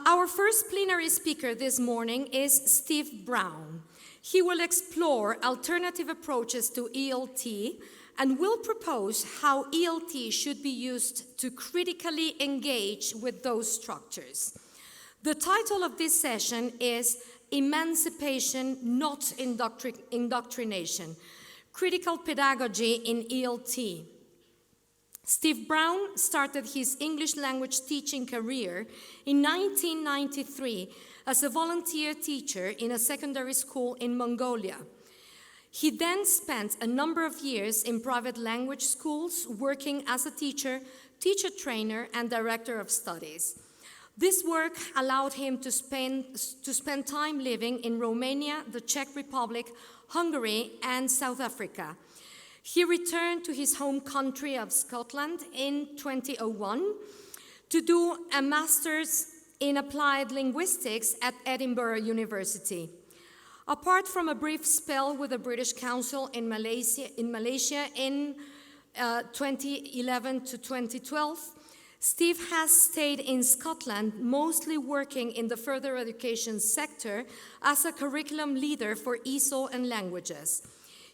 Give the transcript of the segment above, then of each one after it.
Our first plenary speaker this morning is Steve Brown. He will explore alternative approaches to ELT and will propose how ELT should be used to critically engage with those structures. The title of this session is Emancipation, Not Indoctrination, Critical Pedagogy in ELT. Steve Brown started his English language teaching career in 1993 as a volunteer teacher in a secondary school in Mongolia. He then spent a number of years in private language schools working as a teacher, teacher trainer, and director of studies. This work allowed him to spend time living in Romania, the Czech Republic, Hungary, and South Africa. He returned to his home country of Scotland in 2001 to do a master's in applied linguistics at Edinburgh University. Apart from a brief spell with the British Council in Malaysia in 2011 to 2012, Steve has stayed in Scotland, mostly working in the further education sector as a curriculum leader for ESOL and languages.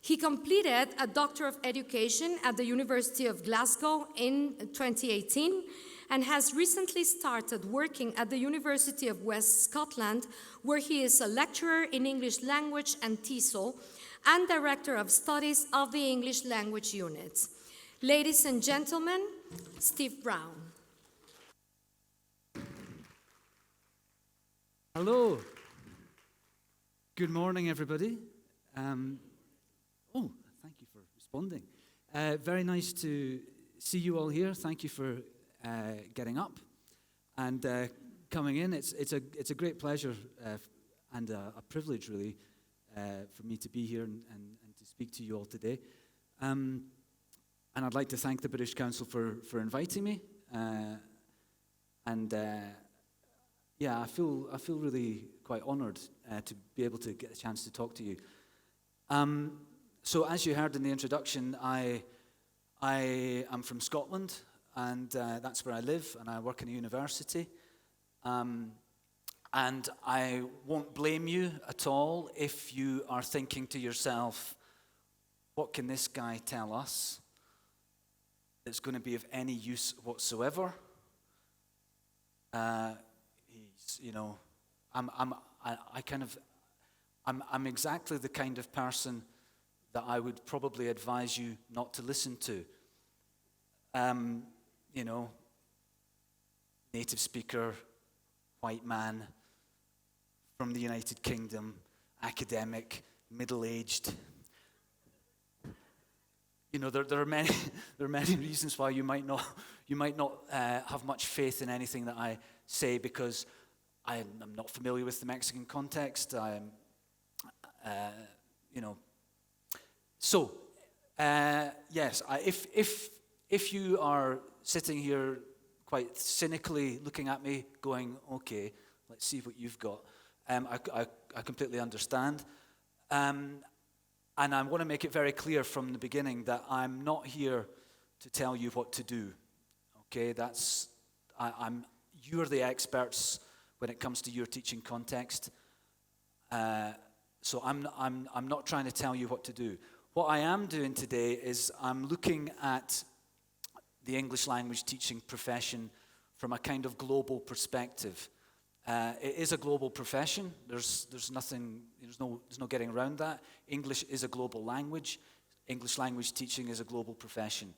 He completed a Doctor of Education at the University of Glasgow in 2018 and has recently started working at the University of West Scotland, where he is a lecturer in English language and TESOL and Director of Studies of the English Language Unit. Ladies and gentlemen, Steve Brown. Hello. Good morning, everybody. Thank you for responding. Very nice to see you all here. Thank you for getting up and coming in. It's a great pleasure and a privilege, really, for me to be here and to speak to you all today. And I'd like to thank the British Council for inviting me. I feel really quite honoured to be able to get a chance to talk to you. So as you heard in the introduction, I am from Scotland, and that's where I live, and I work in a university. And I won't blame you at all if you are thinking to yourself, what can this guy tell us that's going to be of any use whatsoever? I'm exactly the kind of person that I would probably advise you not to listen to. Native speaker, white man, from the United Kingdom, academic, middle-aged. There are many reasons why you might not have much faith in anything that I say, because I'm not familiar with the Mexican context. If you are sitting here quite cynically looking at me, going, "Okay, let's see what you've got," I completely understand. And I want to make it very clear from the beginning that I'm not here to tell you what to do. Okay, you're the experts when it comes to your teaching context. So I'm not trying to tell you what to do. What I am doing today is I'm looking at the English language teaching profession from a kind of global perspective. It is a global profession. There's no getting around that. English is a global language. English language teaching is a global profession.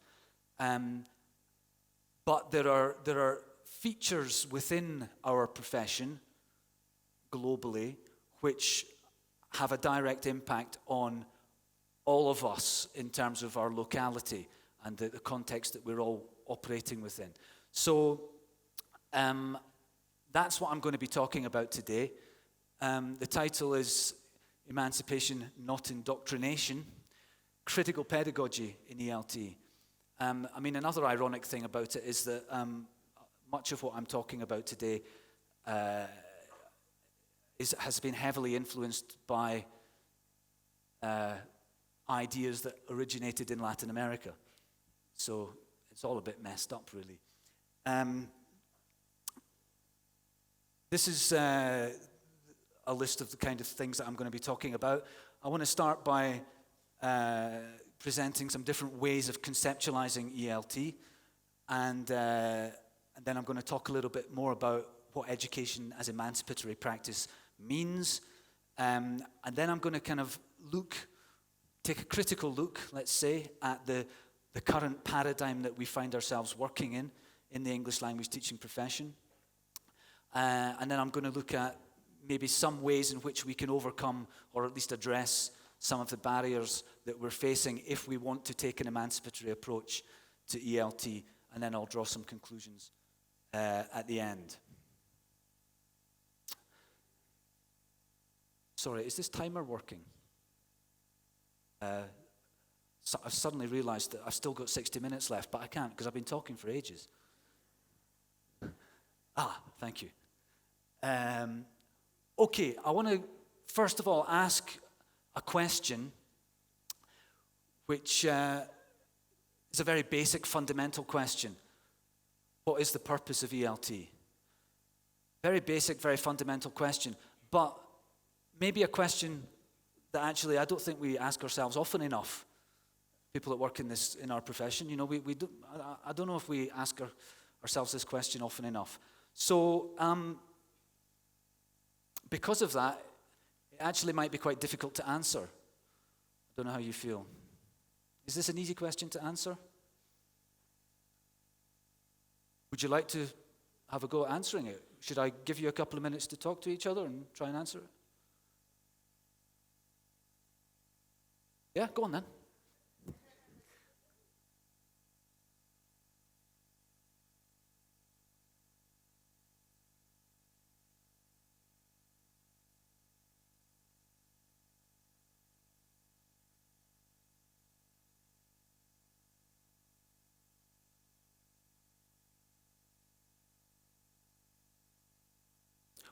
But there are features within our profession globally which have a direct impact on all of us in terms of our locality and the context that we're all operating within. So that's what I'm going to be talking about today. The title is Emancipation, Not Indoctrination, Critical Pedagogy in ELT. Another ironic thing about it is that much of what I'm talking about today has been heavily influenced by ideas that originated in Latin America. So it's all a bit messed up, really. This is a list of the kind of things that I'm going to be talking about. I want to start by presenting some different ways of conceptualizing ELT, and then I'm going to talk a little bit more about what education as emancipatory practice means, and then I'm going to kind of take a critical look, let's say, at the current paradigm that we find ourselves working in the English language teaching profession. And then I'm going to look at maybe some ways in which we can overcome or at least address some of the barriers that we're facing if we want to take an emancipatory approach to ELT, and then I'll draw some conclusions at the end. Sorry, is this timer working? So I've suddenly realized that I've still got 60 minutes left, but I can't because I've been talking for ages. Thank you. Okay, I want to first of all ask a question which is a very basic, fundamental question. What is the purpose of ELT? Very basic, very fundamental question, but maybe a question that actually I don't think we ask ourselves often enough. People that work in our profession, I don't know if we ask ourselves this question often enough. So, because of that, it actually might be quite difficult to answer. I don't know how you feel. Is this an easy question to answer? Would you like to have a go at answering it? Should I give you a couple of minutes to talk to each other and try and answer it? Yeah, go on then.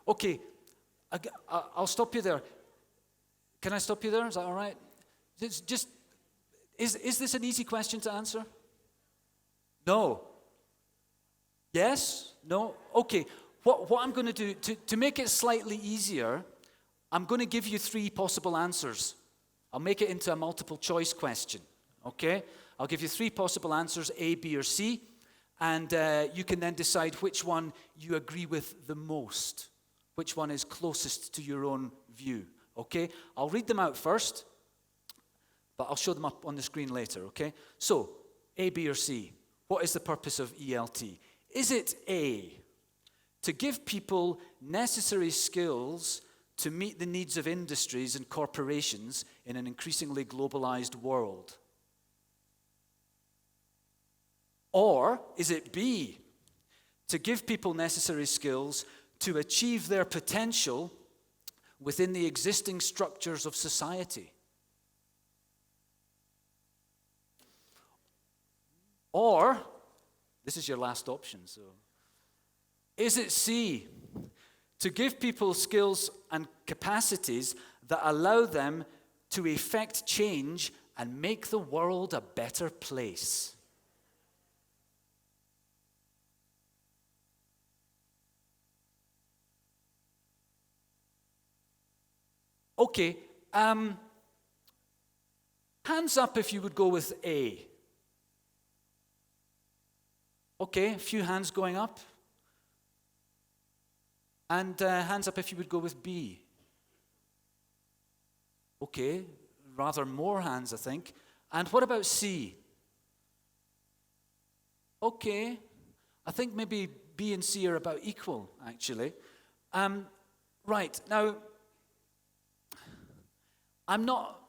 Okay, I'll stop you there. Can I stop you there? Is that all right? Is this an easy question to answer? No. Yes? No? Okay. What I'm going to do, to make it slightly easier, I'm going to give you 3 possible answers. I'll make it into a multiple choice question. Okay? I'll give you 3 possible answers, A, B, or C, and you can then decide which one you agree with the most. Which one is closest to your own view, okay? I'll read them out first, but I'll show them up on the screen later, okay? So, A, B, or C, what is the purpose of ELT? Is it A, to give people necessary skills to meet the needs of industries and corporations in an increasingly globalized world? Or is it B, to give people necessary skills to achieve their potential within the existing structures of society? Or, this is your last option, so, is it C, to give people skills and capacities that allow them to effect change and make the world a better place? Okay, hands up if you would go with A. Okay, a few hands going up. And hands up if you would go with B. Okay, rather more hands, I think. And what about C? Okay, I think maybe B and C are about equal, actually. Right, now, I'm not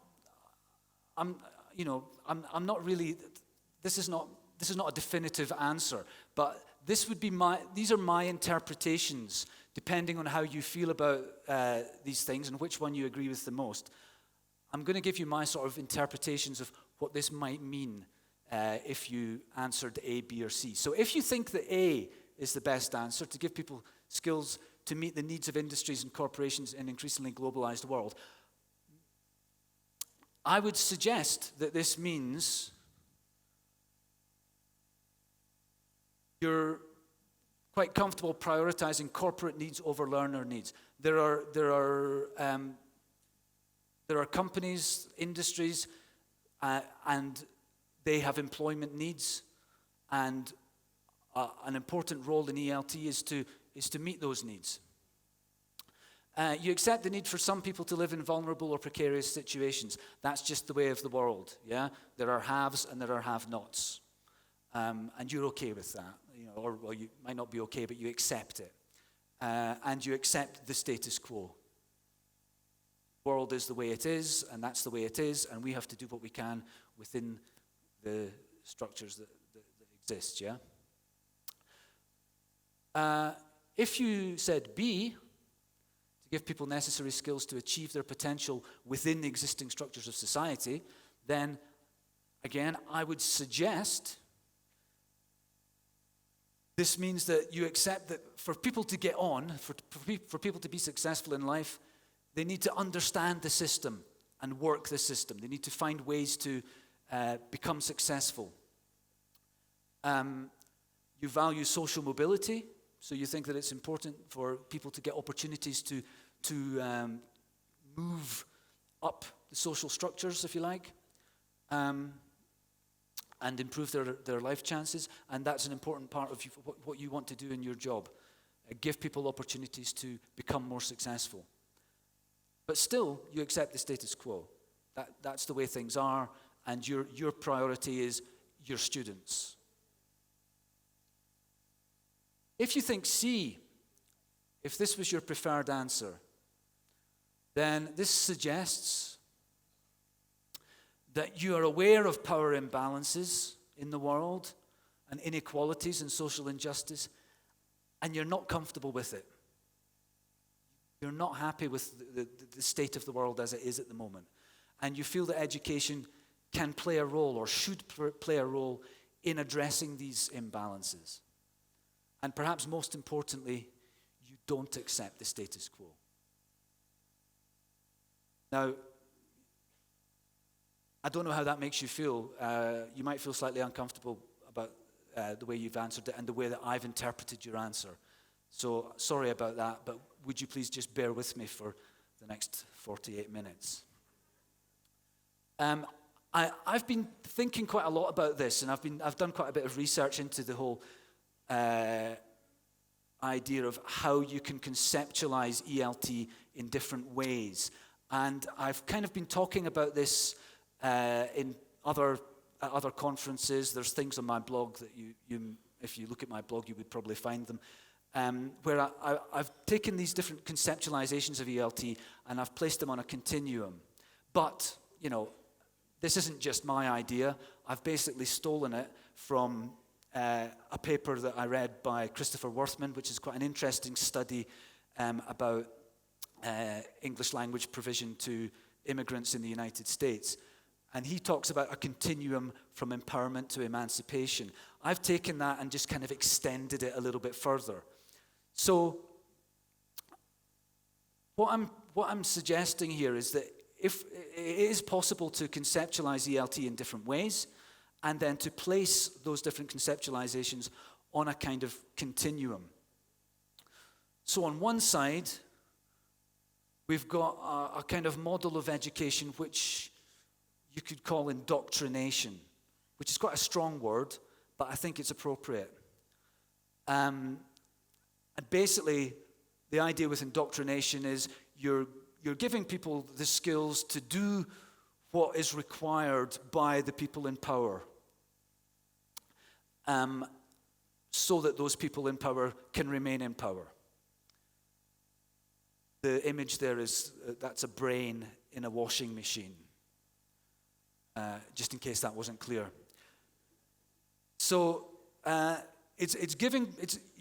really, this is not a definitive answer, but these are my interpretations, depending on how you feel about these things and which one you agree with the most. I'm going to give you my sort of interpretations of what this might mean if you answered A, B, or C. So if you think that A is the best answer, to give people skills to meet the needs of industries and corporations in an increasingly globalized world, I would suggest that this means you're quite comfortable prioritizing corporate needs over learner needs. There are companies, industries, and they have employment needs, and an important role in ELT is to meet those needs. You accept the need for some people to live in vulnerable or precarious situations. That's just the way of the world, yeah? There are haves and there are have-nots. And you're okay with that, or you might not be okay, but you accept it. And you accept the status quo. The world is the way it is, and that's the way it is, and we have to do what we can within the structures that exist, yeah? If you said B, to give people necessary skills to achieve their potential within the existing structures of society, then, again, I would suggest this means that you accept that for people to get on, for people to be successful in life, they need to understand the system and work the system. They need to find ways to become successful. You value social mobility, so you think that it's important for people to get opportunities to move up the social structures, if you like, and improve their life chances, and that's an important part of what you want to do in your job. Give people opportunities to become more successful. But still, you accept the status quo. That's the way things are, and your priority is your students. If you think C, if this was your preferred answer, then this suggests that you are aware of power imbalances in the world and inequalities and social injustice, and you're not comfortable with it. You're not happy with the state of the world as it is at the moment. And you feel that education can play a role or should play a role in addressing these imbalances. And perhaps most importantly, you don't accept the status quo. Now, I don't know how that makes you feel. You might feel slightly uncomfortable about the way you've answered it and the way that I've interpreted your answer. So sorry about that, but would you please just bear with me for the next 48 minutes? I've been thinking quite a lot about this, and I've done quite a bit of research into the whole idea of how you can conceptualize ELT in different ways. And I've kind of been talking about this in other conferences. There's things on my blog that you if you look at my blog, you would probably find them, where I've taken these different conceptualizations of ELT and I've placed them on a continuum. But, this isn't just my idea. I've basically stolen it from a paper that I read by Christopher Worthman, which is quite an interesting study about English language provision to immigrants in the United States. And he talks about a continuum from empowerment to emancipation. I've taken that and just kind of extended it a little bit further. So what I'm suggesting here is that if it is possible to conceptualize ELT in different ways, and then to place those different conceptualizations on a kind of continuum. So on one side, we've got a kind of model of education which you could call indoctrination, which is quite a strong word, but I think it's appropriate. And basically, the idea with indoctrination is you're giving people the skills to do what is required by the people in power, so that those people in power can remain in power. The image there is, that's a brain in a washing machine, just in case that wasn't clear. So it's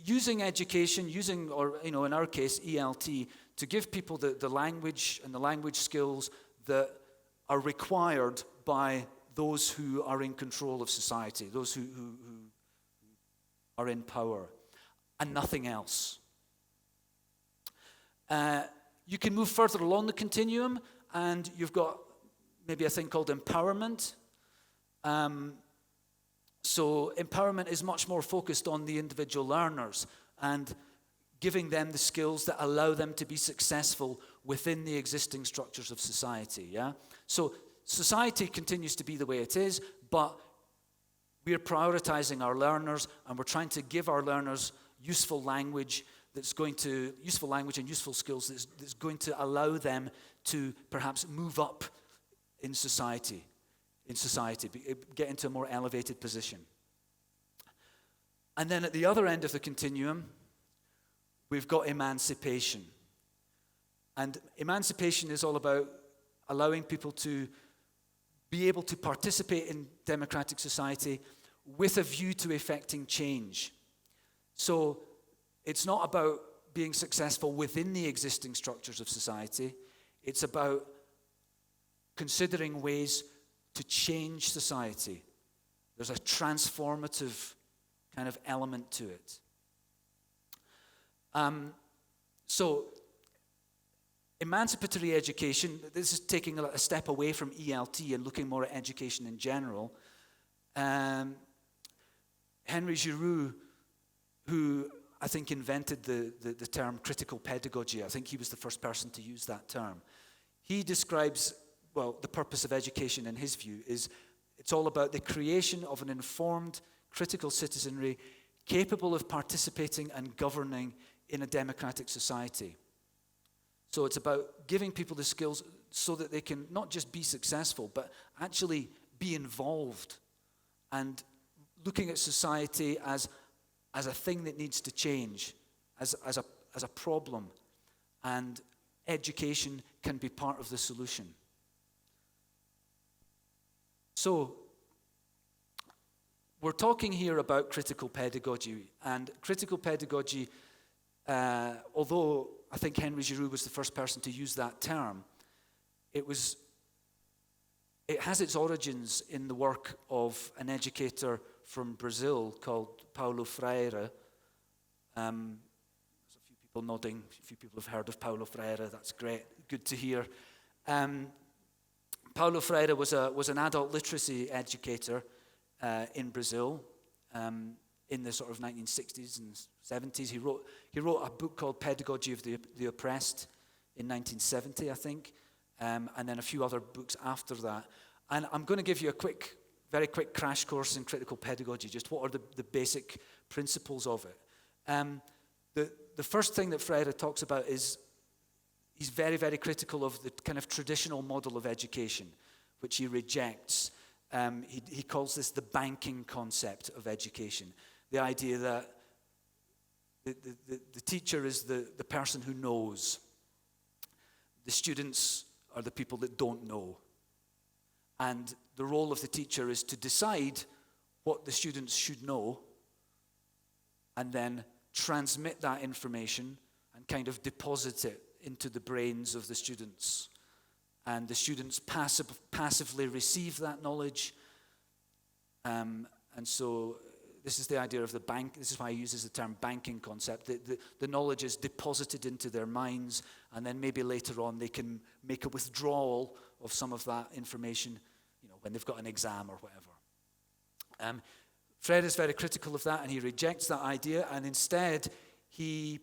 using education, or in our case, ELT, to give people the language and the language skills that are required by those who are in control of society, those who are in power, and nothing else. You can move further along the continuum, and you've got maybe a thing called empowerment. So empowerment is much more focused on the individual learners, and giving them the skills that allow them to be successful within the existing structures of society, yeah? So society continues to be the way it is, but we're prioritizing our learners, and we're trying to give our learners useful language and useful skills that's going to allow them to perhaps move up in society, get into a more elevated position. And then at the other end of the continuum, we've got emancipation. And emancipation is all about allowing people to be able to participate in democratic society with a view to effecting change. So it's not about being successful within the existing structures of society. It's about considering ways to change society. There's a transformative kind of element to it. So emancipatory education, this is taking a step away from ELT and looking more at education in general. Henry Giroux, who I think invented the term critical pedagogy, I think he was the first person to use that term. He describes, the purpose of education in his view is it's all about the creation of an informed, critical citizenry capable of participating and governing in a democratic society. So it's about giving people the skills so that they can not just be successful, but actually be involved and looking at society as a thing that needs to change, as a problem. And education can be part of the solution. So we're talking here about critical pedagogy. And critical pedagogy, although I think Henry Giroux was the first person to use that term, it has its origins in the work of an educator from Brazil called Paulo Freire. There's a few people nodding. A few people have heard of Paulo Freire. That's great. Good to hear. Paulo Freire was an adult literacy educator in Brazil in the sort of 1960s and 70s. He wrote a book called Pedagogy of the Oppressed in 1970, I think, and then a few other books after that. And I'm going to give you a very quick crash course in critical pedagogy, just what are the basic principles of it. The first thing that Freire talks about is he's very, very critical of the kind of traditional model of education, which he rejects. He calls this the banking concept of education, the idea that the teacher is the person who knows. The students are the people that don't know. And the role of the teacher is to decide what the students should know and then transmit that information and kind of deposit it into the brains of the students. And the students passively receive that knowledge. And so this is the idea of the bank. This is why he uses the term banking concept. The knowledge is deposited into their minds, and then maybe later on they can make a withdrawal of some of that information, when they've got an exam or whatever. Fred is very critical of that, and he rejects that idea, and instead he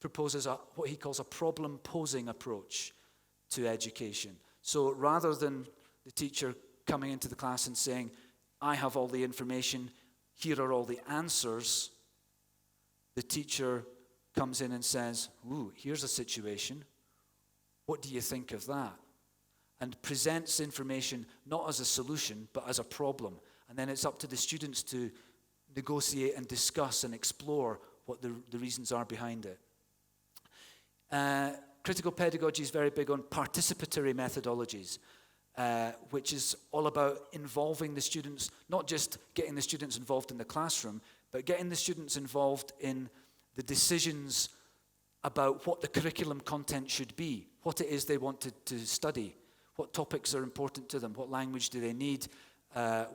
proposes what he calls a problem-posing approach to education. So rather than the teacher coming into the class and saying, I have all the information, here are all the answers, the teacher comes in and says, here's a situation. What do you think of that? And presents information not as a solution, but as a problem. And then it's up to the students to negotiate and discuss and explore what the reasons are behind it. Critical pedagogy is very big on participatory methodologies, which is all about involving the students, not just getting the students involved in the classroom, but getting the students involved in the decisions about what the curriculum content should be, what it is they want to study, what topics are important to them, what language do they need,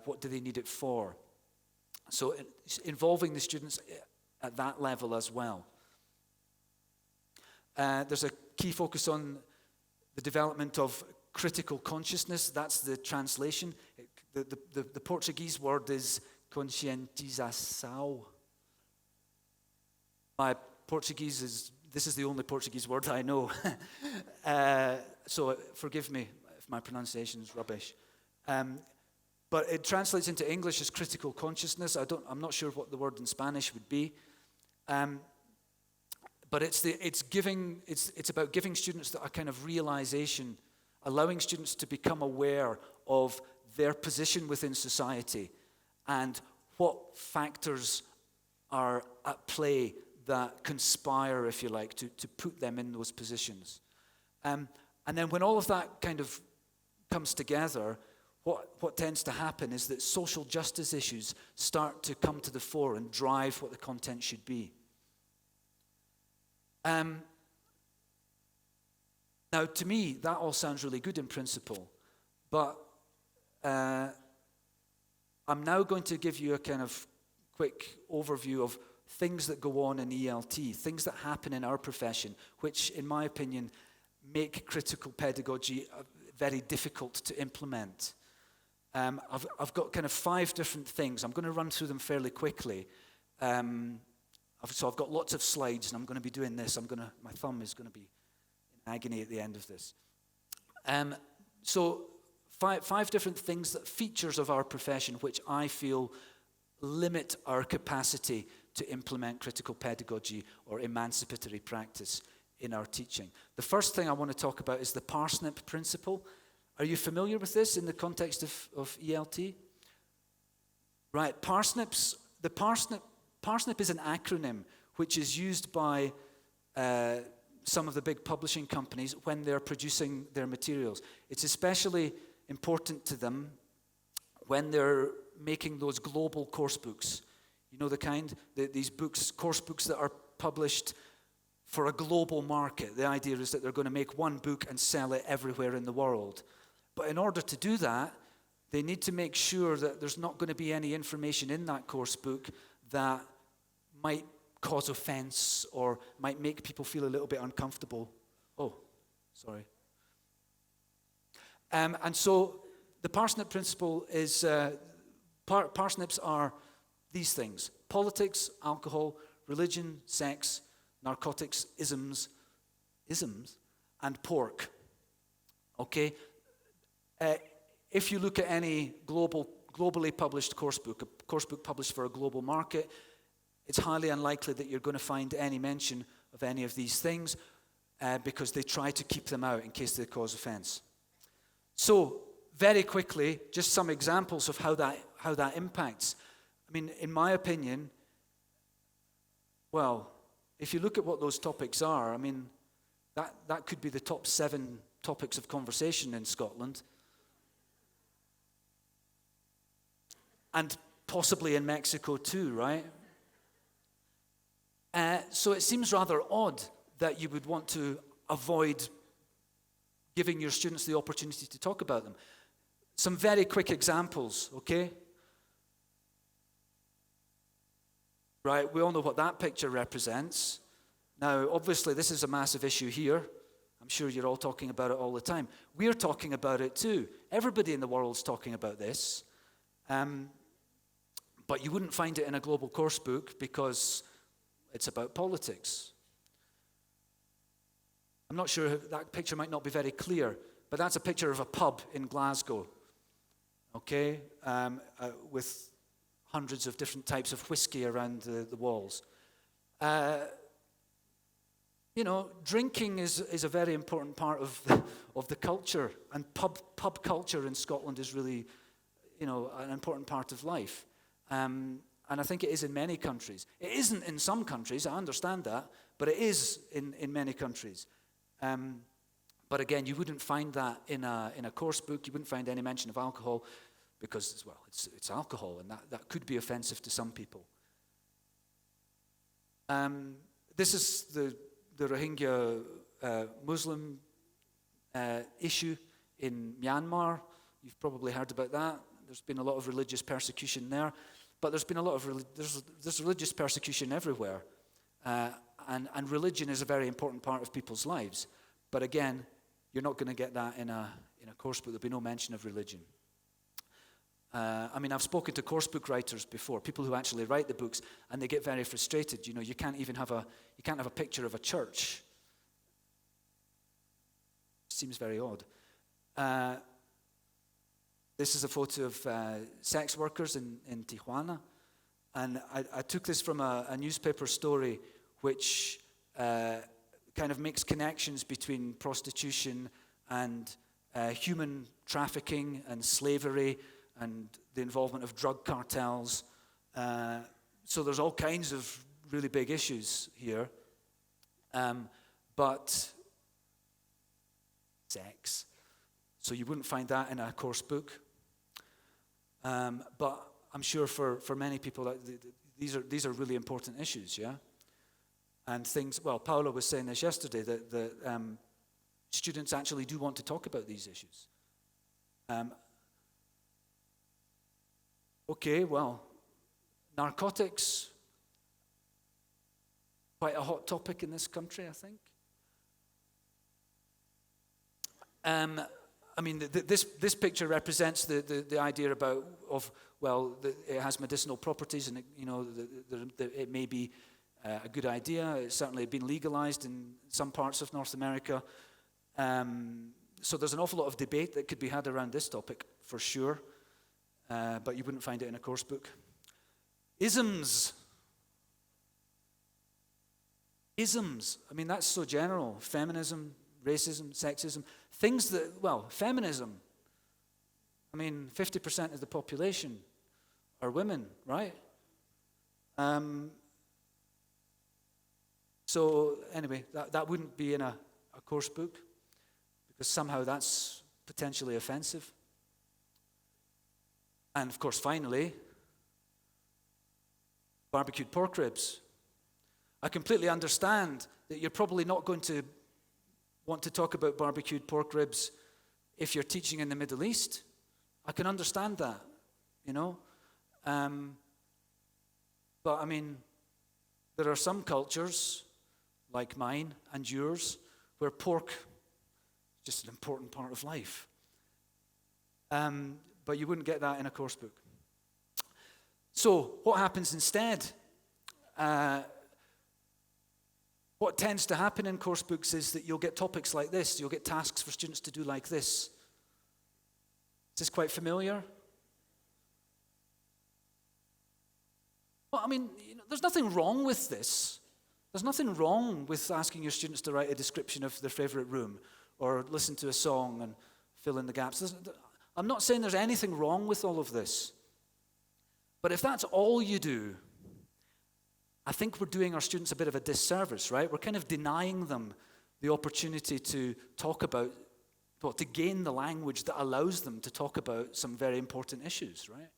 what do they need it for. So involving the students at that level as well. There's a key focus on the development of critical consciousness. That's the translation. The Portuguese word is conscientização. My this is the only Portuguese word I know. So forgive me if my pronunciation is rubbish. But it translates into English as critical consciousness. I'm not sure what the word in Spanish would be. But it's about giving students a kind of realization, allowing students to become aware of their position within society and what factors are at play that conspire, if you like, to put them in those positions. And then when all of that kind of comes together, what tends to happen is that social justice issues start to come to the fore and drive what the content should be. Now, to me, that all sounds really good in principle, but I'm now going to give you a kind of quick overview of things that go on in ELT, things that happen in our profession, which, in my opinion, make critical pedagogy very difficult to implement. I've got kind of 5 different things. I'm going to run through them fairly quickly. So I've got lots of slides, and I'm going to be doing this. My thumb is going to be in agony at the end of this. So 5 different things, features of our profession, which I feel limit our capacity to implement critical pedagogy or emancipatory practice in our teaching. The first thing I want to talk about is the parsnip principle. Are you familiar with this in the context of ELT? Right, parsnips. The parsnip is an acronym which is used by some of the big publishing companies when they're producing their materials. It's especially important to them when they're making those global course books. You know the kind? These books, course books that are published for a global market. The idea is that they're going to make one book and sell it everywhere in the world. But in order to do that, they need to make sure that there's not going to be any information in that course book that might cause offense or might make people feel a little bit uncomfortable. Oh, sorry. And so the parsnip principle is, parsnips are these things: politics, alcohol, religion, sex, narcotics, isms, and pork. Okay? If you look at any globally published course book, a course book published for a global market, it's highly unlikely that you're going to find any mention of any of these things because they try to keep them out in case they cause offense. So, very quickly, just some examples of how that impacts. I mean, in my opinion, well, if you look at what those topics are, I mean, that could be the top 7 topics of conversation in Scotland. And possibly in Mexico too, right? So it seems rather odd that you would want to avoid giving your students the opportunity to talk about them. Some very quick examples, okay? Right, we all know what that picture represents. Now, obviously, this is a massive issue here. I'm sure you're all talking about it all the time. We're talking about it too. Everybody in the world's talking about this. But you wouldn't find it in a global course book because it's about politics. I'm not sure, that picture might not be very clear, but that's a picture of a pub in Glasgow, okay, with hundreds of different types of whiskey around the walls. You know, drinking is a very important part of the culture, and pub culture in Scotland is really, you know, an important part of life. And I think it is in many countries. It isn't in some countries, I understand that, but it is in many countries. But again, you wouldn't find that in a course book. You wouldn't find any mention of alcohol because, well, it's alcohol, and that could be offensive to some people. This is the Rohingya Muslim issue in Myanmar. You've probably heard about that. There's been a lot of religious persecution there, but there's been a lot of there's religious persecution everywhere, and religion is a very important part of people's lives. But again, you're not going to get that in a course book. There'll be no mention of religion. I mean, I've spoken to course book writers before, people who actually write the books, and they get very frustrated. You know, you can't have a picture of a church. Seems very odd. This is a photo of sex workers in Tijuana, and I took this from a newspaper story which kind of makes connections between prostitution and human trafficking and slavery and the involvement of drug cartels. So there's all kinds of really big issues here. But sex. So you wouldn't find that in a course book. But I'm sure for many people these are really important issues, yeah? And things, well, Paula was saying this yesterday, that students actually do want to talk about these issues. Okay, well, narcotics, quite a hot topic in this country, I think. I mean, this picture represents the idea it has medicinal properties, and it may be a good idea. It's certainly been legalized in some parts of North America. So there's an awful lot of debate that could be had around this topic, for sure. But you wouldn't find it in a course book. Isms. I mean, that's so general. Feminism, racism, sexism. Things that, feminism. I mean, 50% of the population are women, right? So anyway, that wouldn't be in a course book, because somehow that's potentially offensive. And of course, finally, barbecued pork ribs. I completely understand that you're probably not going to want to talk about barbecued pork ribs if you're teaching in the Middle East. I can understand that, you know. But I mean, there are some cultures, like mine and yours, where pork is just an important part of life. But you wouldn't get that in a course book. So what happens instead? What tends to happen in course books is that you'll get topics like this. You'll get tasks for students to do like this. Is this quite familiar? Well, I mean, there's nothing wrong with this. There's nothing wrong with asking your students to write a description of their favorite room or listen to a song and fill in the gaps. I'm not saying there's anything wrong with all of this. But if that's all you do, I think we're doing our students a bit of a disservice, right? We're kind of denying them the opportunity to talk about, to gain the language that allows them to talk about some very important issues, right?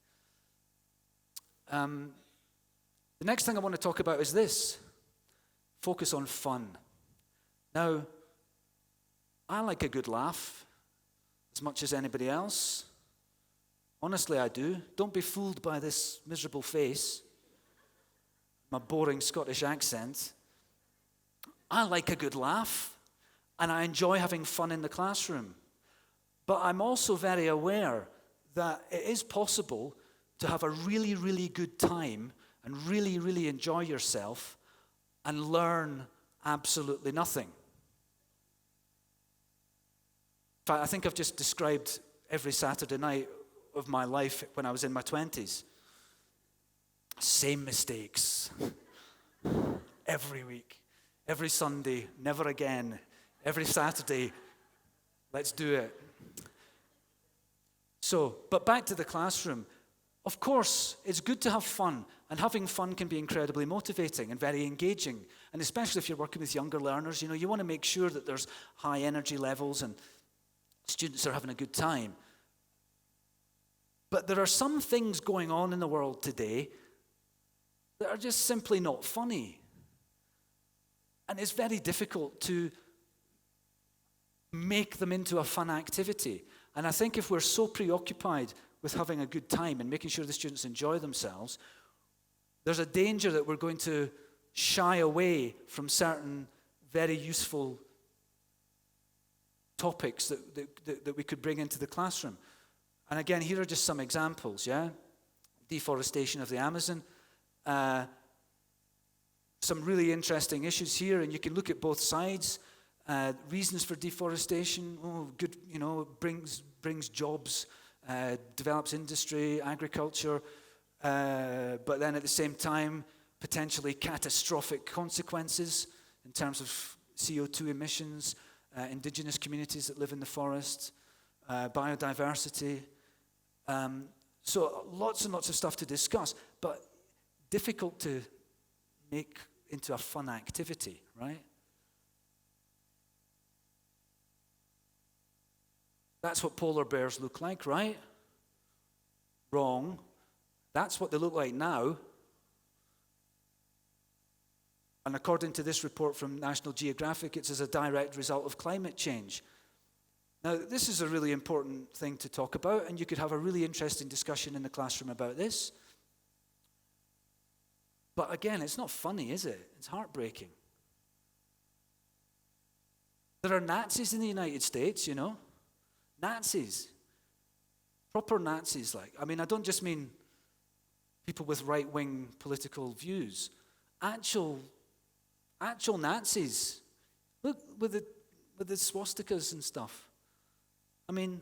The next thing I want to talk about is this. Focus on fun. Now, I like a good laugh as much as anybody else. Honestly, I do. Don't be fooled by this miserable face, my boring Scottish accent. I like a good laugh, and I enjoy having fun in the classroom. But I'm also very aware that it is possible to have a really, really good time and really, really enjoy yourself and learn absolutely nothing. In fact, I think I've just described every Saturday night of my life when I was in my 20s. Same mistakes. Every week. Every Sunday, never again. Every Saturday, let's do it. So, but back to the classroom. Of course, it's good to have fun, and having fun can be incredibly motivating and very engaging. And especially if you're working with younger learners, you want to make sure that there's high energy levels and students are having a good time. But there are some things going on in the world today that are just simply not funny. And it's very difficult to make them into a fun activity. And I think if we're so preoccupied with having a good time and making sure the students enjoy themselves, there's a danger that we're going to shy away from certain very useful topics that we could bring into the classroom. And again, here are just some examples, yeah? Deforestation of the Amazon. Some really interesting issues here, and you can look at both sides. Reasons for deforestation, good, brings jobs, develops industry, agriculture, but then at the same time, potentially catastrophic consequences in terms of CO2 emissions, indigenous communities that live in the forest, biodiversity. So lots and lots of stuff to discuss, but difficult to make into a fun activity, right? That's what polar bears look like, right? Wrong. That's what they look like now. And according to this report from National Geographic, it's as a direct result of climate change. Now, this is a really important thing to talk about, and you could have a really interesting discussion in the classroom about this. But again, it's not funny, is it? It's heartbreaking. There are Nazis in the United States, you know. Nazis. Proper Nazis, like. I mean, I don't just mean people with right-wing political views. Actual Nazis. Look, with the swastikas and stuff. I mean,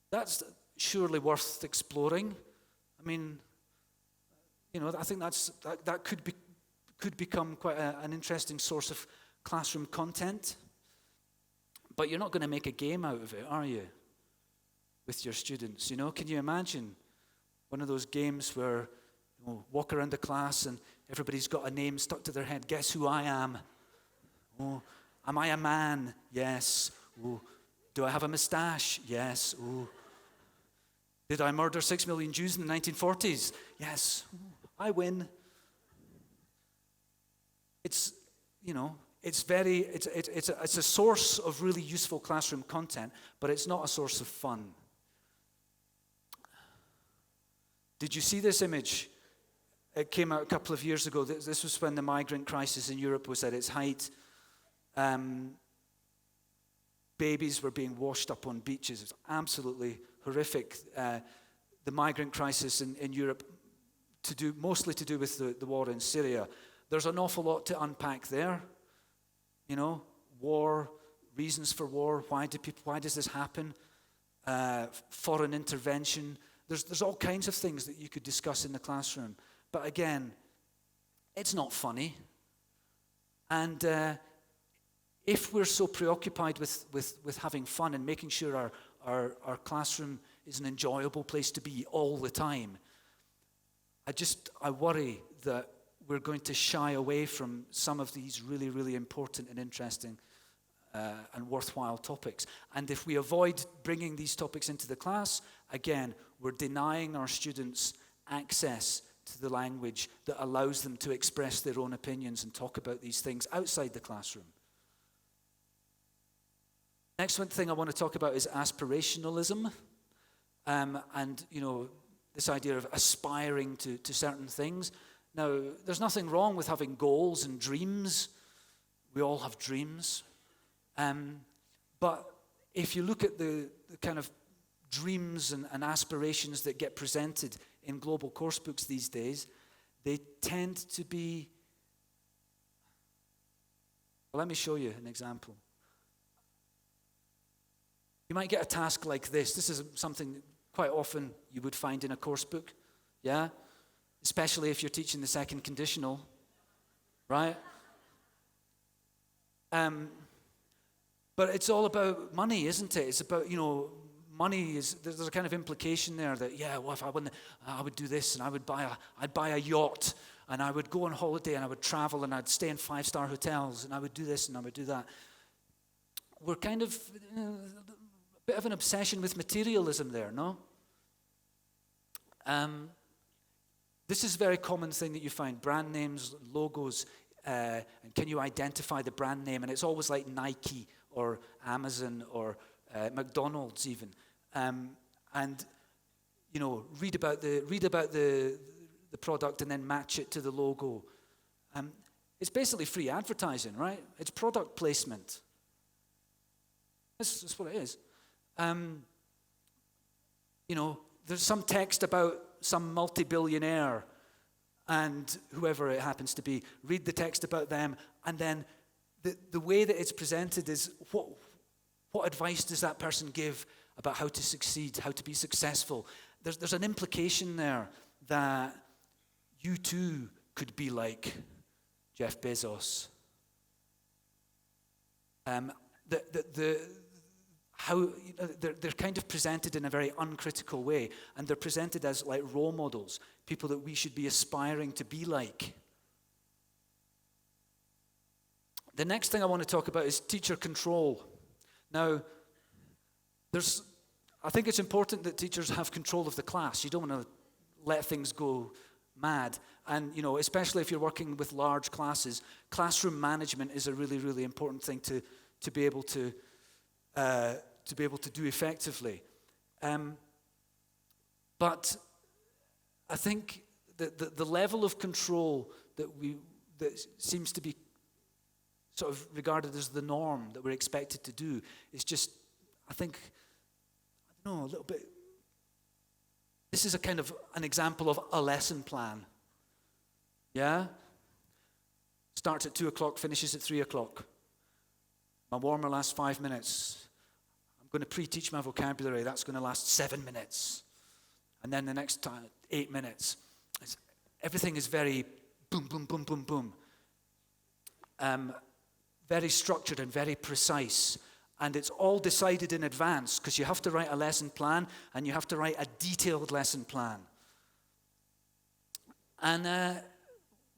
that's surely worth exploring. I mean, I think that could become quite an interesting source of classroom content. But you're not going to make a game out of it, are you? With your students, Can you imagine one of those games where walk around the class and everybody's got a name stuck to their head? Guess who I am? Oh, am I a man? Yes. Oh, do I have a moustache? Yes. Oh, did I murder 6 million Jews in the 1940s? Yes. Oh, I win. It's a source of really useful classroom content, but it's not a source of fun. Did you see this image? It came out a couple of years ago. This was when the migrant crisis in Europe was at its height. Babies were being washed up on beaches. It was absolutely horrific. The migrant crisis in Europe, mostly to do with the war in Syria. There's an awful lot to unpack there. War, reasons for war. Why does this happen? Foreign intervention. There's all kinds of things that you could discuss in the classroom. But again, it's not funny. And if we're so preoccupied with having fun and making sure our classroom is an enjoyable place to be all the time, I worry that we're going to shy away from some of these really, really important and interesting and worthwhile topics. And if we avoid bringing these topics into the class, again, we're denying our students access to the language that allows them to express their own opinions and talk about these things outside the classroom. Next one thing I want to talk about is aspirationalism. And this idea of aspiring to certain things. Now, there's nothing wrong with having goals and dreams. We all have dreams. But if you look at the kind of dreams and aspirations that get presented in global course books these days, they tend to be... Well, let me show you an example. You might get a task like this. This is something quite often you would find in a course book, yeah? Especially if you're teaching the second conditional, right? But it's all about money, isn't it? It's about, money is, there's a kind of implication there that, if I win, I would do this, and I'd buy a yacht, and I would go on holiday, and I would travel, and I'd stay in 5-star hotels, and I would do this, and I would do that. We're kind of a bit of an obsession with materialism there, no? This is a very common thing that you find, brand names, logos, and can you identify the brand name? And it's always like Nike or Amazon or McDonald's even. And read about the product and then match it to the logo. It's basically free advertising, right? It's product placement. That's what it is. there's some text about some multi-billionaire and whoever it happens to be. Read the text about them, and then the way that it's presented is what advice does that person give about how to succeed, how to be successful? There's an implication there that you too could be like Jeff Bezos. They're kind of presented in a very uncritical way, and they're presented as like role models, people that we should be aspiring to be like. The next thing I want to talk about is teacher control. Now, I think it's important that teachers have control of the class. You don't want to let things go mad. And, especially if you're working with large classes, classroom management is a really, really important thing to be able to do effectively. But I think that the level of control that seems to be sort of regarded as the norm that we're expected to do is just, I think, a little bit. This is an example of a lesson plan. Yeah? Starts at 2 o'clock, finishes at 3 o'clock. My warmer lasts 5 minutes. I'm going to pre-teach my vocabulary. That's going to last 7 minutes. And then the next time, 8 minutes. Everything is very boom, boom, boom, boom, boom. Very structured and very precise. And it's all decided in advance because you have to write a lesson plan and you have to write a detailed lesson plan. And,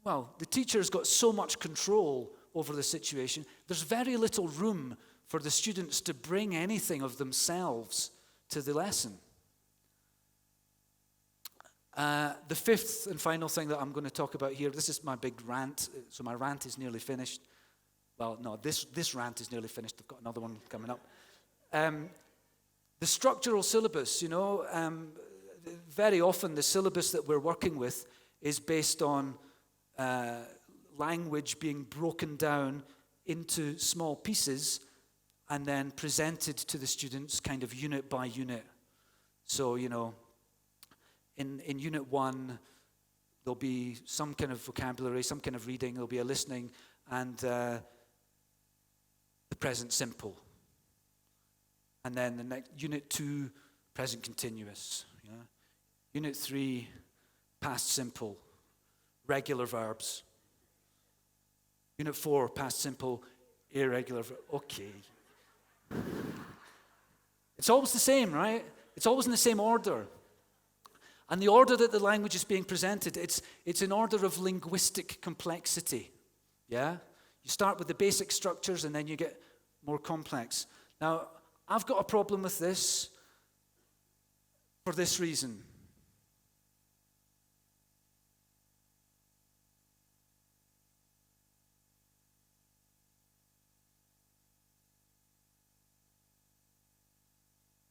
the teacher's got so much control over the situation, there's very little room for the students to bring anything of themselves to the lesson. The fifth and final thing that I'm going to talk about here, this is my big rant, so my rant is nearly finished. Well, no, this rant is nearly finished. I've got another one coming up. The structural syllabus, very often the syllabus that we're working with is based on language being broken down into small pieces and then presented to the students kind of unit by unit. So, in Unit 1, there'll be some kind of vocabulary, some kind of reading, there'll be a listening, and the present simple. And then the next, Unit 2, present continuous. Yeah? Unit 3, past simple, regular verbs. Unit 4, past simple, irregular verbs. Okay. It's always the same, right? It's always in the same order. And the order that the language is being presented, it's an order of linguistic complexity. Yeah? You start with the basic structures and then you get more complex. Now, I've got a problem with this for this reason.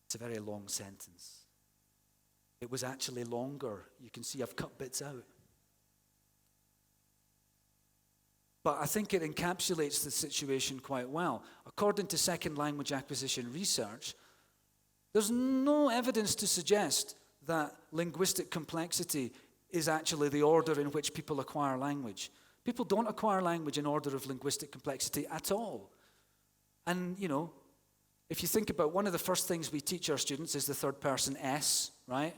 It's a very long sentence. It was actually longer. You can see I've cut bits out. But I think it encapsulates the situation quite well. According to second language acquisition research, there's no evidence to suggest that linguistic complexity is actually the order in which people acquire language. People don't acquire language in order of linguistic complexity at all. And, if you think about one of the first things we teach our students is the third person S, right?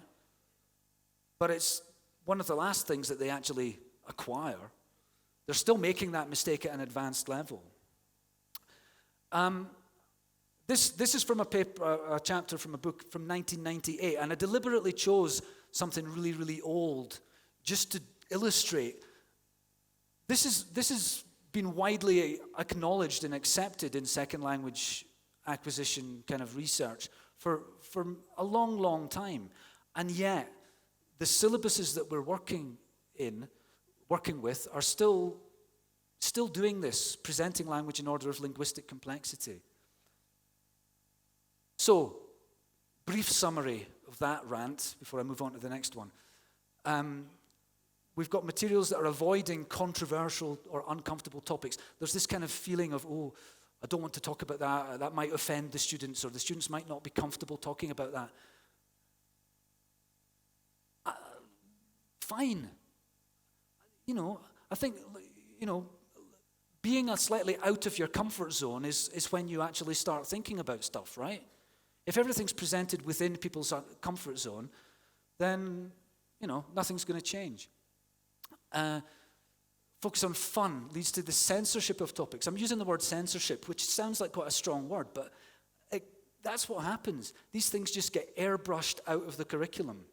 But it's one of the last things that they actually acquire. They're still making that mistake at an advanced level. This is from a chapter from a book from 1998, and I deliberately chose something really, really old just to illustrate. This has been widely acknowledged and accepted in second language acquisition kind of research for a long, long time, and yet the syllabuses that we're working with are still doing this, presenting language in order of linguistic complexity. So, brief summary of that rant before I move on to the next one. We've got materials that are avoiding controversial or uncomfortable topics. There's this kind of feeling of, I don't want to talk about that. That might offend the students, or the students might not be comfortable talking about that. fine. I think, being a slightly out of your comfort zone is when you actually start thinking about stuff, right? If everything's presented within people's comfort zone, then, nothing's going to change. Focus on fun leads to the censorship of topics. I'm using the word censorship, which sounds like quite a strong word, but that's what happens. These things just get airbrushed out of the curriculum.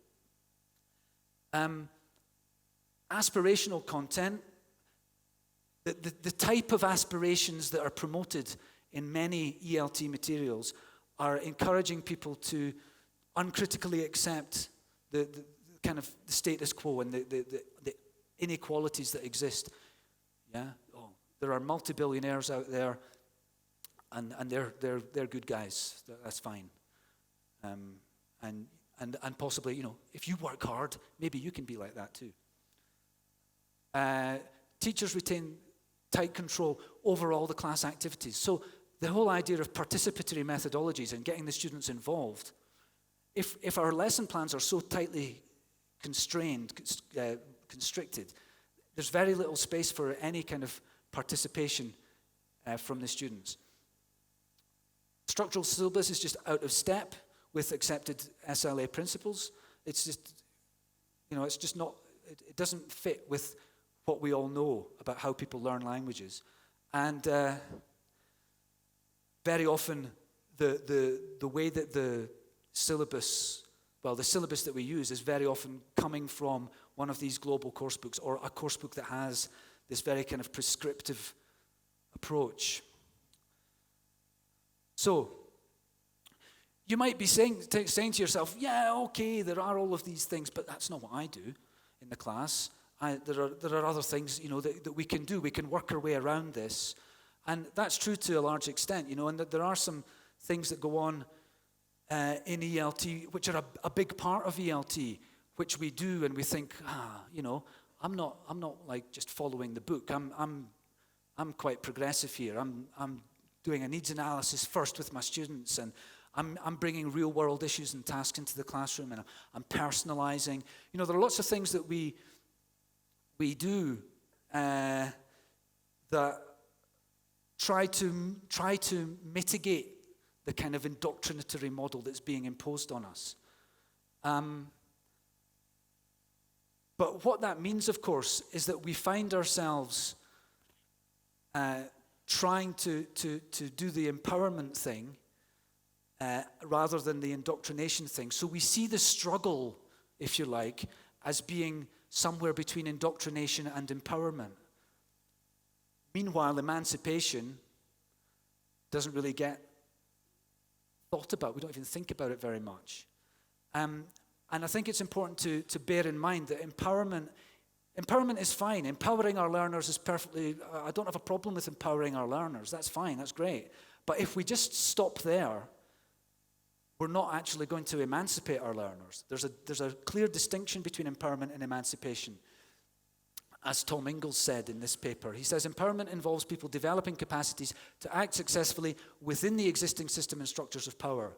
Aspirational content, the type of aspirations that are promoted in many ELT materials are encouraging people to uncritically accept the kind of the status quo and the inequalities that exist. Yeah, there are multi-billionaires out there, and they're good guys. That's fine. And possibly, if you work hard, maybe you can be like that too. Teachers retain tight control over all the class activities. So the whole idea of participatory methodologies and getting the students involved, if our lesson plans are so tightly constricted, there's very little space for any kind of participation from the students. Structural syllabus is just out of step with accepted SLA principles. It's just, it's just not, it doesn't fit with what we all know about how people learn languages. And very often the way that the syllabus that we use is very often coming from one of these global course books or a course book that has this very kind of prescriptive approach. So, you might be saying to yourself, yeah, okay, there are all of these things, but that's not what I do in the class. There are other things, that we can do. We can work our way around this. And that's true to a large extent, and that there are some things that go on in ELT, which are a big part of ELT, which we do, and we think, I'm not like just following the book. I'm quite progressive here. I'm doing a needs analysis first with my students, and I'm bringing real world issues and tasks into the classroom, and I'm personalizing. There are lots of things that we do that try to mitigate the kind of indoctrinatory model that's being imposed on us. But what that means, of course, is that we find ourselves trying to do the empowerment thing rather than the indoctrination thing. So we see the struggle, if you like, as being somewhere between indoctrination and empowerment. Meanwhile, emancipation doesn't really get thought about. We don't even think about it very much. And I think it's important to bear in mind that empowerment is fine. Empowering our learners is perfectly, I don't have a problem with empowering our learners. That's fine, that's great. But if we just stop there, we're not actually going to emancipate our learners. There's a clear distinction between empowerment and emancipation. As Tom Ingalls said in this paper, he says, empowerment involves people developing capacities to act successfully within the existing system and structures of power,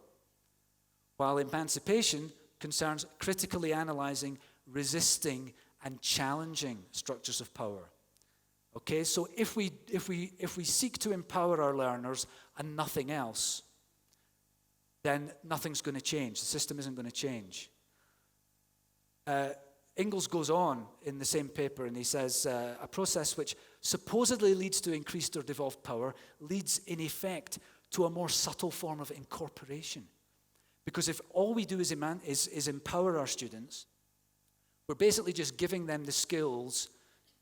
while emancipation concerns critically analyzing, resisting, and challenging structures of power. Okay, so if we seek to empower our learners and nothing else, then nothing's going to change. The system isn't going to change. Ingalls goes on in the same paper and he says, a process which supposedly leads to increased or devolved power leads in effect to a more subtle form of incorporation. Because if all we do is empower our students, we're basically just giving them the skills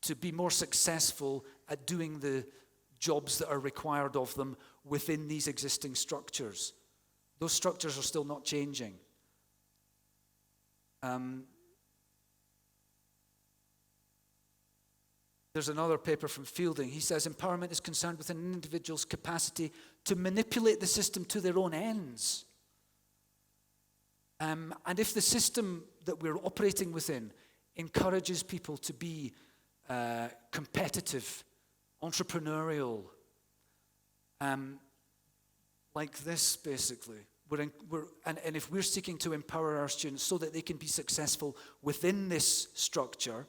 to be more successful at doing the jobs that are required of them within these existing structures. Those structures are still not changing. There's another paper from Fielding. He says empowerment is concerned with an individual's capacity to manipulate the system to their own ends. And if the system that we're operating within encourages people to be competitive, entrepreneurial, like this basically, and if we're seeking to empower our students so that they can be successful within this structure,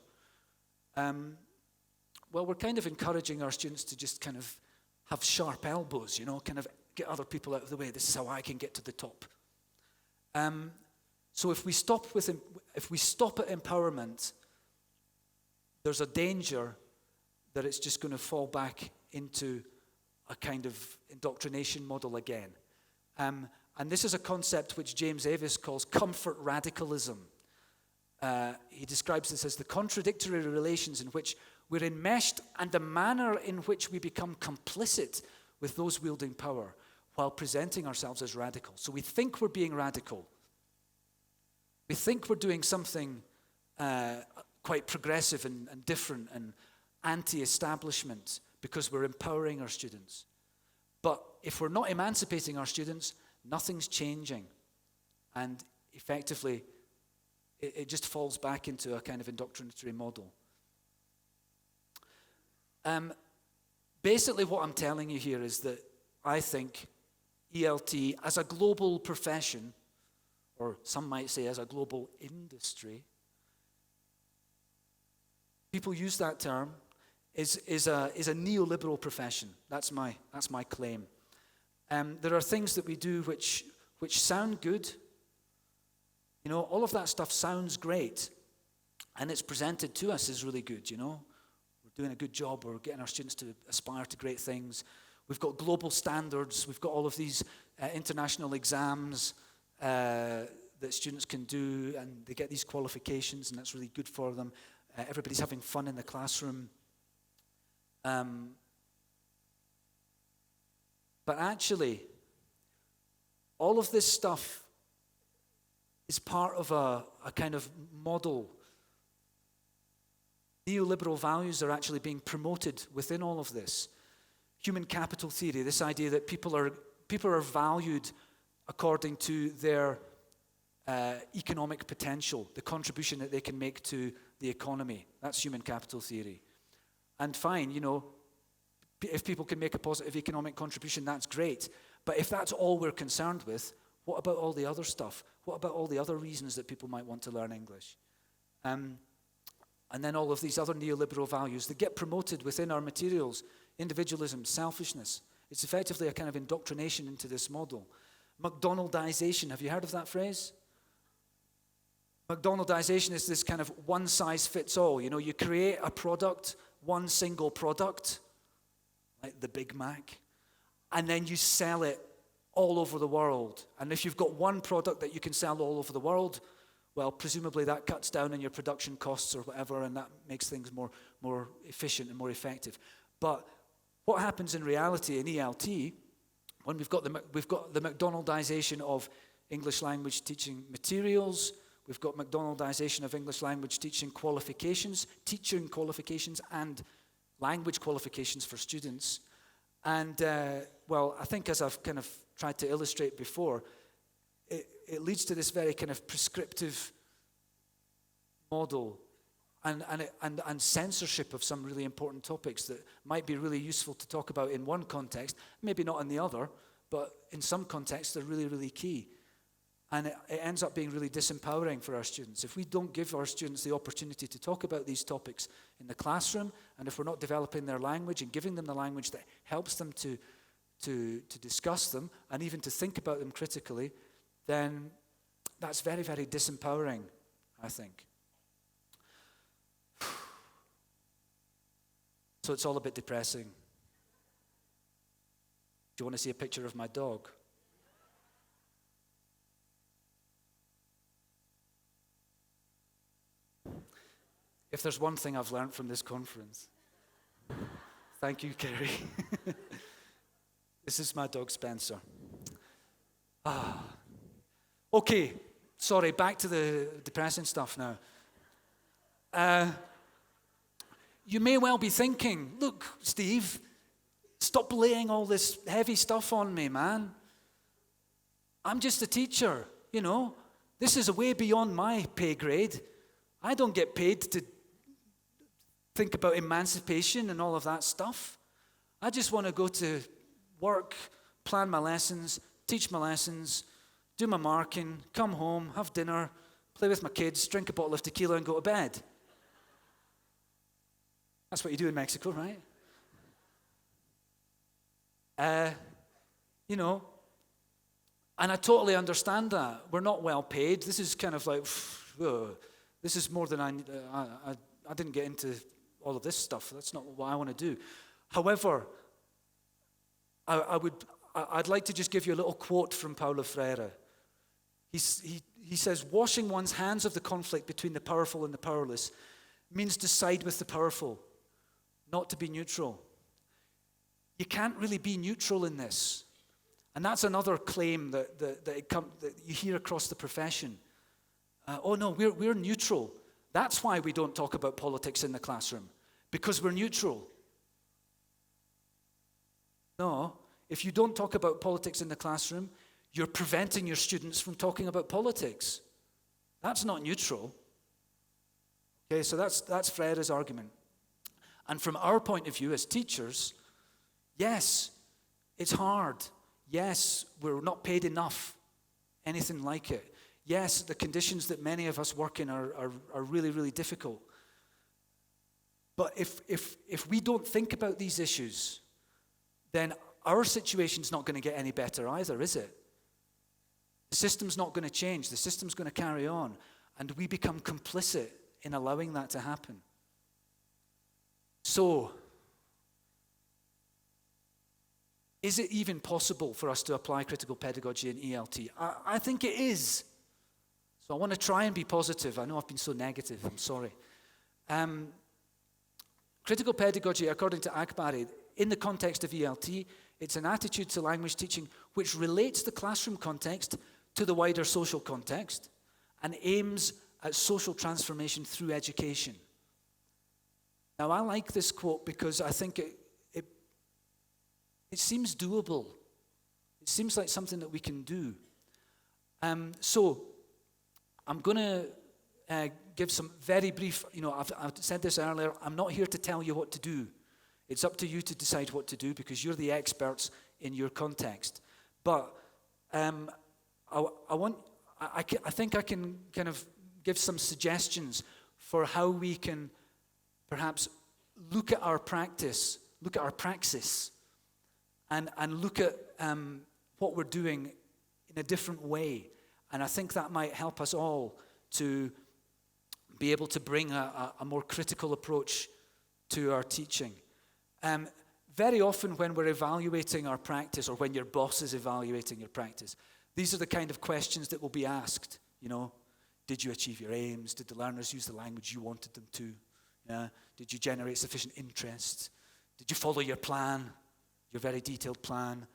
well, we're kind of encouraging our students to just kind of have sharp elbows, kind of get other people out of the way. This is how I can get to the top. So if we stop at empowerment, there's a danger that it's just going to fall back into a kind of indoctrination model again. And this is a concept which James Avis calls comfort radicalism. He describes this as the contradictory relations in which we're enmeshed and the manner in which we become complicit with those wielding power while presenting ourselves as radical. So we think we're being radical. We think we're doing something quite progressive and different and anti-establishment because we're empowering our students. But if we're not emancipating our students, nothing's changing. And effectively, it just falls back into a kind of indoctrinatory model. Basically, what I'm telling you here is that I think ELT, as a global profession, or some might say as a global industry, people use that term, is a neoliberal profession. That's my claim. There are things that we do which sound good. All of that stuff sounds great, and it's presented to us as really good. We're doing a good job. We're getting our students to aspire to great things. We've got global standards. We've got all of these international exams that students can do, and they get these qualifications, and that's really good for them. Everybody's having fun in the classroom. But actually, all of this stuff is part of a kind of model. Neoliberal values are actually being promoted within all of this. Human capital theory, this idea that people are valued according to their economic potential, the contribution that they can make to the economy. That's human capital theory. And fine, if people can make a positive economic contribution, that's great. But if that's all we're concerned with, what about all the other stuff? What about all the other reasons that people might want to learn English? And then all of these other neoliberal values that get promoted within our materials, individualism, selfishness. It's effectively a kind of indoctrination into this model. McDonaldization, have you heard of that phrase? McDonaldization is this kind of one-size-fits-all. You create a product, one single product, like the Big Mac, and then you sell it all over the world. And if you've got one product that you can sell all over the world, well, presumably that cuts down on your production costs or whatever, and that makes things more efficient and more effective. But what happens in reality in ELT, when we've got the McDonaldization of English language teaching materials, we've got McDonaldization of English language teaching qualifications, teaching qualifications and language qualifications for students. And, well, I think as I've kind of tried to illustrate before, it leads to this very kind of prescriptive model and censorship of some really important topics that might be really useful to talk about in one context, maybe not in the other, but in some contexts they're really, really key. And it ends up being really disempowering for our students. If we don't give our students the opportunity to talk about these topics in the classroom, and if we're not developing their language and giving them the language that helps them to discuss them and even to think about them critically, then that's very, very disempowering, I think. So it's all a bit depressing. Do you want to see a picture of my dog? If there's one thing I've learned from this conference, thank you, Kerry. This is my dog, Spencer. Okay, sorry, back to the depressing stuff now. You may well be thinking, look, Steve, stop laying all this heavy stuff on me, man. I'm just a teacher, This is way beyond my pay grade. I don't get paid to think about emancipation and all of that stuff. I just want to go to work, plan my lessons, teach my lessons, do my marking, come home, have dinner, play with my kids, drink a bottle of tequila, and go to bed. That's what you do in Mexico, right? You know, and I totally understand that. We're not well paid. This is kind of like, this is more than I didn't get into all of this stuff. That's not what I want to do. However, I'd like to just give you a little quote from Paulo Freire. He says, washing one's hands of the conflict between the powerful and the powerless means to side with the powerful, not to be neutral. You can't really be neutral in this. And that's another claim that you hear across the profession. Oh no, we're neutral. That's why we don't talk about politics in the classroom, because we're neutral. No, if you don't talk about politics in the classroom, you're preventing your students from talking about politics. That's not neutral. Okay, so that's Freire's argument. And from our point of view as teachers, yes, it's hard. Yes, we're not paid enough. Anything like it. Yes, the conditions that many of us work in are really, really difficult. But if we don't think about these issues, then our situation's not going to get any better either, is it? The system's not going to change. The system's going to carry on. And we become complicit in allowing that to happen. So, is it even possible for us to apply critical pedagogy in ELT? I think it is. So I want to try and be positive. I know I've been so negative. I'm sorry. Critical pedagogy, according to Akbari, in the context of ELT, it's an attitude to language teaching which relates the classroom context to the wider social context and aims at social transformation through education. Now, I like this quote because I think it seems doable. It seems like something that we can do. So, I'm going to give some very brief, I've said this earlier, I'm not here to tell you what to do. It's up to you to decide what to do because you're the experts in your context. But I think I can kind of give some suggestions for how we can perhaps look at our practice, look at our praxis, and look at what we're doing in a different way. And I think that might help us all to be able to bring a more critical approach to our teaching. Very often when we're evaluating our practice, or when your boss is evaluating your practice, these are the kind of questions that will be asked. Did you achieve your aims? Did the learners use the language you wanted them to? Yeah? Did you generate sufficient interest? Did you follow your plan, your very detailed plan?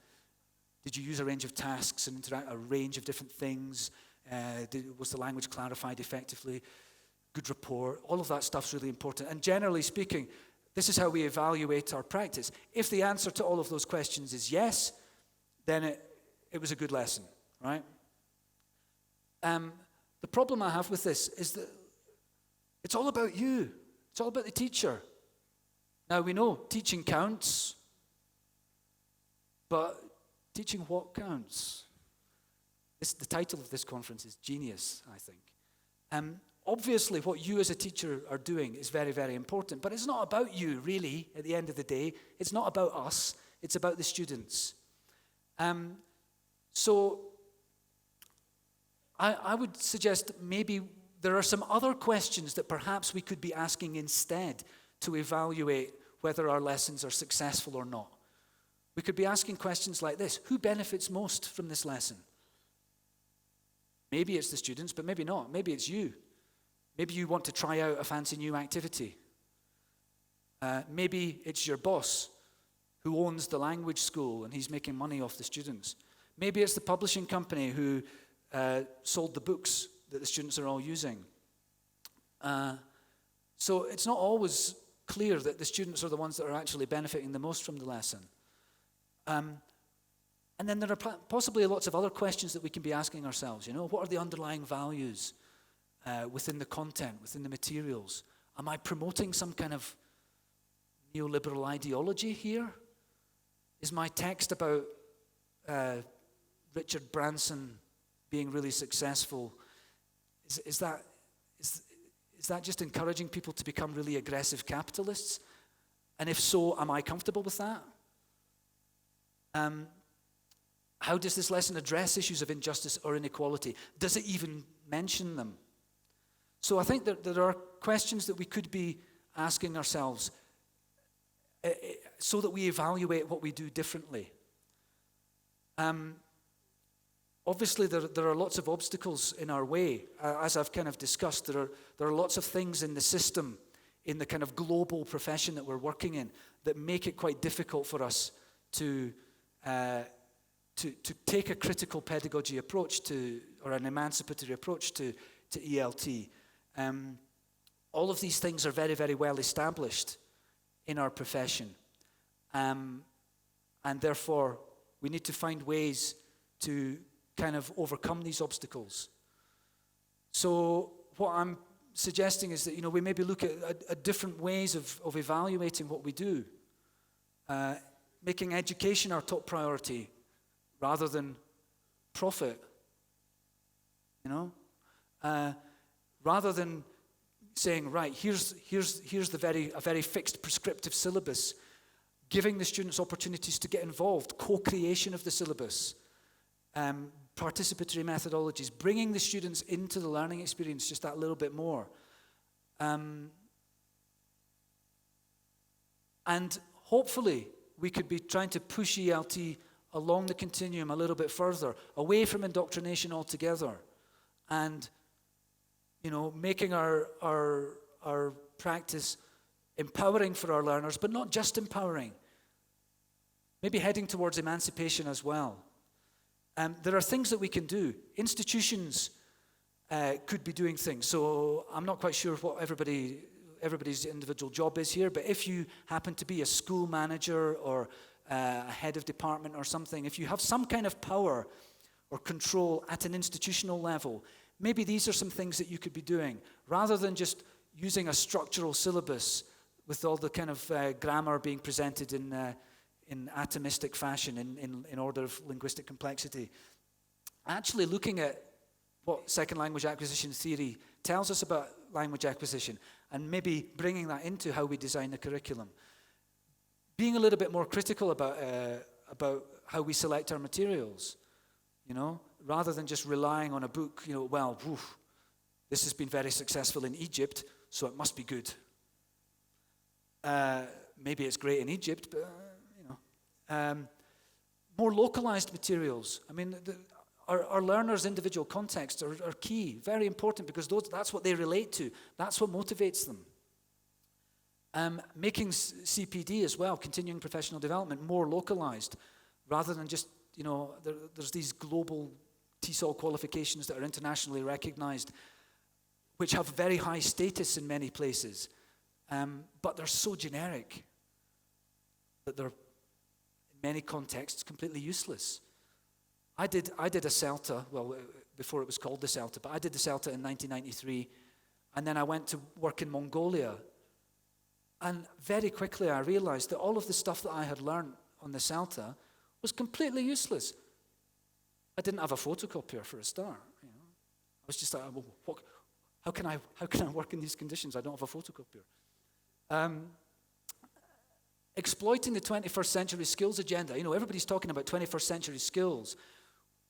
Did you use a range of tasks and interact a range of different things? Was the language clarified effectively? Good rapport. All of that stuff's really important. And generally speaking, this is how we evaluate our practice. If the answer to all of those questions is yes, then it was a good lesson, right? The problem I have with this is that it's all about you. It's all about the teacher. Now, we know teaching counts, but teaching what counts? The title of this conference is Genius, I think. Obviously, what you as a teacher are doing is very, very important, but it's not about you, really, at the end of the day. It's not about us. It's about the students. So I would suggest maybe there are some other questions that perhaps we could be asking instead to evaluate whether our lessons are successful or not. We could be asking questions like this: who benefits most from this lesson? Maybe it's the students, but maybe not. Maybe it's you. Maybe you want to try out a fancy new activity. Maybe it's your boss who owns the language school and he's making money off the students. Maybe it's the publishing company who sold the books that the students are all using. So it's not always clear that the students are the ones that are actually benefiting the most from the lesson. And then there are possibly lots of other questions that we can be asking ourselves. What are the underlying values within the content, within the materials? Am I promoting some kind of neoliberal ideology here? Is my text about Richard Branson being really successful, is that just encouraging people to become really aggressive capitalists? And if so, am I comfortable with that? How does this lesson address issues of injustice or inequality? Does it even mention them? So I think that there are questions that we could be asking ourselves so that we evaluate what we do differently. Obviously, there are lots of obstacles in our way. As I've kind of discussed, there are lots of things in the system, in the kind of global profession that we're working in, that make it quite difficult for us to take a critical pedagogy approach or an emancipatory approach to ELT. All of these things are very, very well established in our profession. And therefore, we need to find ways to kind of overcome these obstacles. So what I'm suggesting is that, we maybe look at different ways of evaluating what we do. Making education our top priority rather than profit. Rather than saying, right, here's a very fixed prescriptive syllabus, giving the students opportunities to get involved, co-creation of the syllabus, participatory methodologies, bringing the students into the learning experience just that little bit more. And hopefully we could be trying to push ELT along the continuum a little bit further, away from indoctrination altogether, and making our practice empowering for our learners, but not just empowering. Maybe heading towards emancipation as well. There are things that we can do. Institutions could be doing things. So I'm not quite sure what everybody's individual job is here, but if you happen to be a school manager or a head of department or something, if you have some kind of power or control at an institutional level, maybe these are some things that you could be doing, rather than just using a structural syllabus with all the kind of grammar being presented in atomistic fashion, in order of linguistic complexity. Actually looking at what second language acquisition theory tells us about language acquisition, and maybe bringing that into how we design the curriculum. Being a little bit more critical about how we select our materials, rather than just relying on a book, this has been very successful in Egypt, so it must be good. Maybe it's great in Egypt, but, more localized materials. I mean, our learners' individual contexts are key, very important, because that's what they relate to. That's what motivates them. Making CPD as well, continuing professional development, more localized, rather than just, there's these global TESOL qualifications that are internationally recognized, which have very high status in many places, but they're so generic that they're, in many contexts, completely useless. I did a CELTA, before it was called the CELTA, but I did the CELTA in 1993, and then I went to work in Mongolia. And very quickly I realized that all of the stuff that I had learned on the CELTA was completely useless. I didn't have a photocopier for a start. I was just like, how can I work in these conditions? I don't have a photocopier. Exploiting the 21st century skills agenda. Everybody's talking about 21st century skills.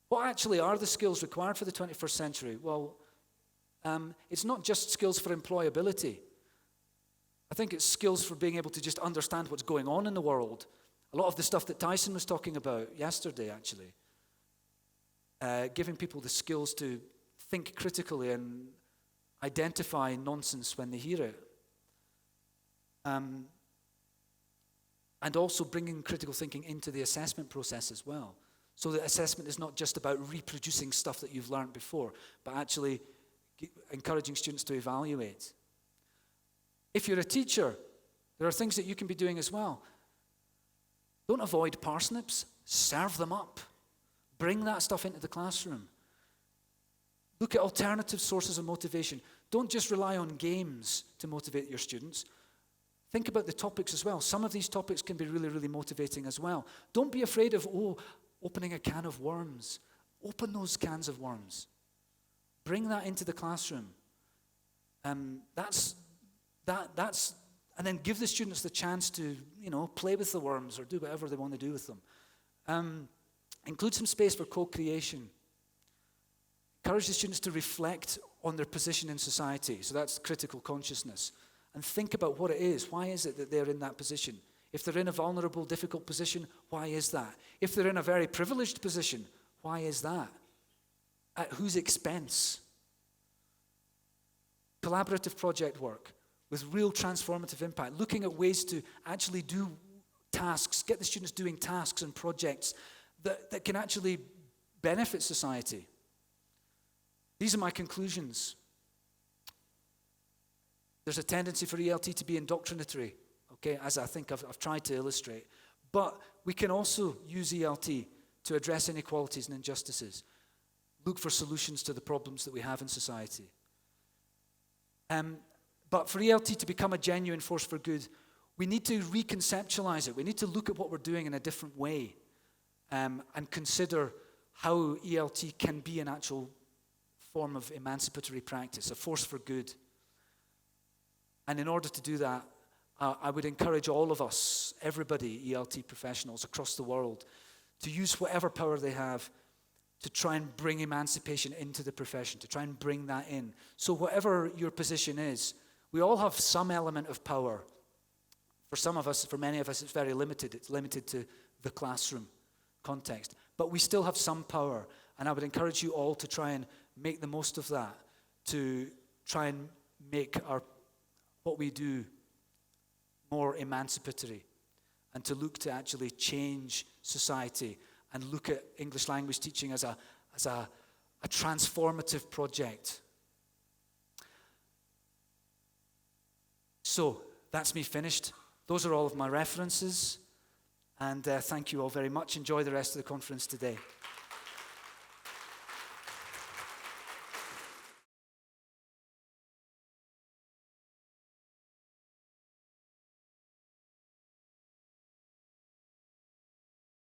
What actually are the skills required for the 21st century? Well, it's not just skills for employability. I think it's skills for being able to just understand what's going on in the world. A lot of the stuff that Tyson was talking about yesterday, actually. Giving people the skills to think critically and identify nonsense when they hear it. And also bringing critical thinking into the assessment process as well. So that assessment is not just about reproducing stuff that you've learned before, but actually encouraging students to evaluate. If you're a teacher, there are things that you can be doing as well. Don't avoid parsnips, serve them up. Bring that stuff into the classroom. Look at alternative sources of motivation. Don't just rely on games to motivate your students. Think about the topics as well. Some of these topics can be really, really motivating as well. Don't be afraid of, opening a can of worms. Open those cans of worms. Bring that into the classroom. And then give the students the chance to, play with the worms or do whatever they want to do with them. Include some space for co-creation. Encourage the students to reflect on their position in society. So that's critical consciousness. And think about what it is. Why is it that they're in that position? If they're in a vulnerable, difficult position, why is that? If they're in a very privileged position, why is that? At whose expense? Collaborative project work with real transformative impact. Looking at ways to actually do tasks, get the students doing tasks and projects that can actually benefit society. These are my conclusions. There's a tendency for ELT to be indoctrinatory, okay, as I think I've tried to illustrate. But we can also use ELT to address inequalities and injustices. Look for solutions to the problems that we have in society. But for ELT to become a genuine force for good, we need to reconceptualize it. We need to look at what we're doing in a different way and consider how ELT can be an actual form of emancipatory practice, a force for good. And in order to do that, I would encourage all of us, everybody, ELT professionals across the world, to use whatever power they have to try and bring emancipation into the profession, to try and bring that in. So whatever your position is, we all have some element of power. For some of us, for many of us, it's very limited. It's limited to the classroom context. But we still have some power. And I would encourage you all to try and make the most of that, to try and make what we do more emancipatory, and to look to actually change society and look at English language teaching as a transformative project. So, that's me finished. Those are all of my references. And thank you all very much. Enjoy the rest of the conference today.